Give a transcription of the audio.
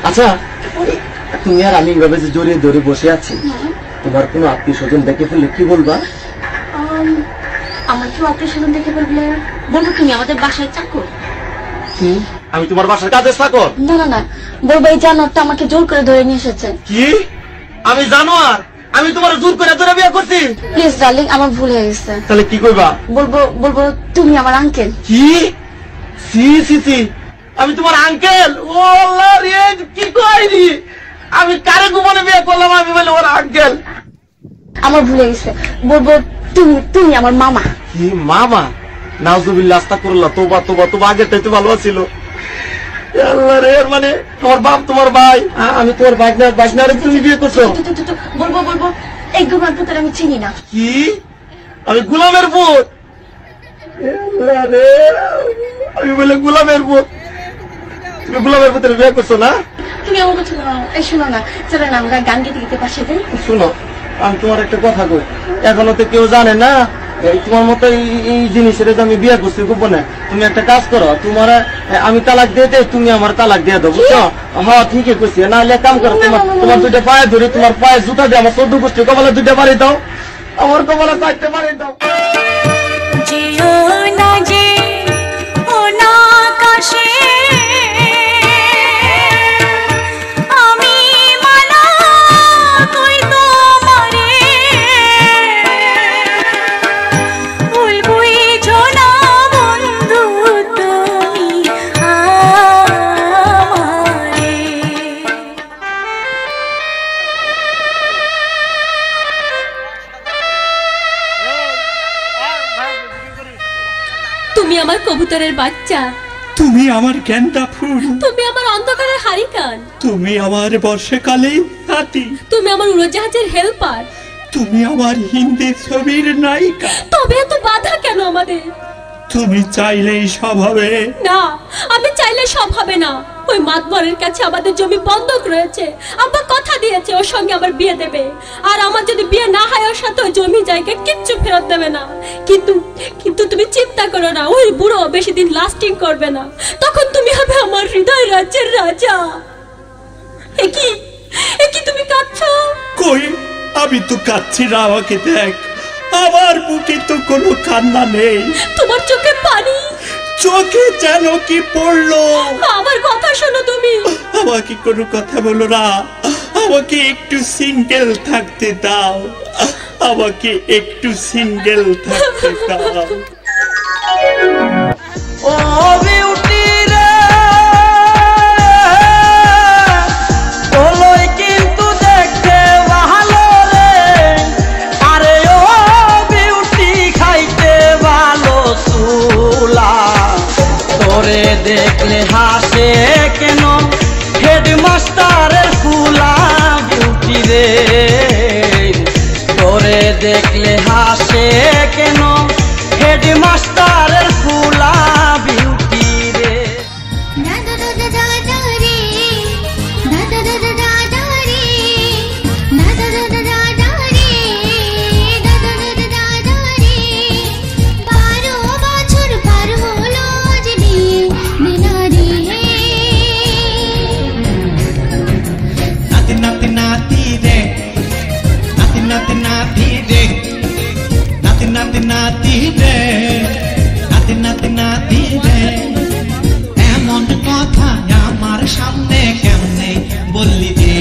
আচ্ছা তুমি আর আমি এইভাবে যে জড়িয়ে ধরে বসে আছি, তোমার কোনো আত্মীয় স্বজন দেখে ফেললে কি বলবা? আমার কেউ আত্মীয় স্বজন দেখে ফেললে বলবো তুমি আমাদের বাসায় চাকর। আমি তোমার বাসার কাজের চাকর? না না না, বলবো এই জানোয়ারটা আমাকে জোর করে ধরে নিয়ে এসেছে। কি? আমি জানোয়ার? আমি তোমার জোর করে ধরে বিয়ে করছি? প্লিজ ডার্লিং, আমার ভুল হয়ে গেছে। তাহলে কি কইবা? বলবো তুমি আমার আঙ্কেল। কি? সি সি সি, আমি তোমার আঙ্কেল? ও আল্লাহ রে, কি কইলি? আমি কারে গোপনে বিয়ে করলাম, আমি বলে ওর আঙ্কেল? আমার ভুল হয়ে গেছে, বলবো তুমি আমার মামা। কি মামা? নাউজুবিল্লাহ, আস্তাগফিরুল্লাহ, তোবা তোবা তোবা, আগেরটাই তো ভালো ছিল। আল্লাহ রে, মানে তোমার বাপ তোমার ভাই, আমি তোমার বাইকনারে তুমি বিয়ে করছো? বলবো এই গোলামের পুত্র আমি চিনি না। কি? আমি গোলামের পুত? আল্লাহ রে, আমি বলে গোলামের পুত? তুমি গোলামের পুত্রে বিয়ে করছো না? তুমি আমার কথা শোনো। এই শোনো না, চলো না আমরা গান গেতে গেতে পাশে যাই। শোনো, আমি তোমার একটা কথা কই, এখনো তো কেউ জানে না তোমার মতো এই জিনিসের আমি বিয়ে করছি গোপনে। তুমি একটা কাজ করো, তোমার আমি তালাক দিয়ে দেয়, তুমি আমার তালাক দিয়ে দেবো, বুঝছো? হ্যাঁ ঠিকই করছি। না হলে কাম করো, তোমার দুইটা পায়ে ধরে, তোমার পায়ে জুতা দিয়ে আমার 14 গোষ্ঠী কপালে দুইটা বাড়ি দাও, আমার কপালে 4টা বাড়ি দাও। তুমি আমার কবুতরের বাচ্চা, তুমি আমার গেন্দা ফুল, তুমি আমার অন্ধকারের হারিকান, তুমি আমার বর্ষাকালে হাতি, তুমি আমার উড়োজাহাজের হেল্পার, তুমি আমার হিন্দি ছবির নায়িকা। তবে এত বাধা কেন আমাদের? তুমি চাইলেই সব হবে না, আমি চাইলে সব হবে না। ওই মাতবরের কাছে আমাদের জমি বন্ধক রয়েছে, আব্বা কথা দিয়েছে ওর সঙ্গে আমার বিয়ে দেবে, আর আমার যদি বিয়ে না হয় ওর সাথে ওই জমি জায়গা কিচ্ছু ফেরত দেবে না। কিন্তু তুমি চিন্তা করো না, ওই বুড়ো বেশি দিন লাস্টিং করবে না, তখন তুমি হবে আমার হৃদয় রাজ্যের রাজা। একি তুমি কাঁদছো? কই, আমি তো কাঁদছি না, আমাকে দেখ, আমার বুকে তো কোনো কান্না নেই। তোমার চোখে পানি, চোখে যেন কি পড়লো। আমার কথা শোনো তুমি। আমাকে কোনো কথা বলো না, আমাকে একটু সিঙ্গেল থাকতে দাও, আমাকে একটু সিঙ্গেল থাকতে দাও। ও বিউটি রে, বলোই কিন্তু দেখতে ভালো রে, আরে ও বিউটি খাইতে ভালো চুলা, তোরে দেখলে হাসে কেন হেডমাস্টারের ফুলা, বিউটি রে তোরে দেখলে হাসে কেন হেডমাস্টারের ফুলা, বিউটি রে। এমন কথা আমার সামনে কেমনে বললি রে?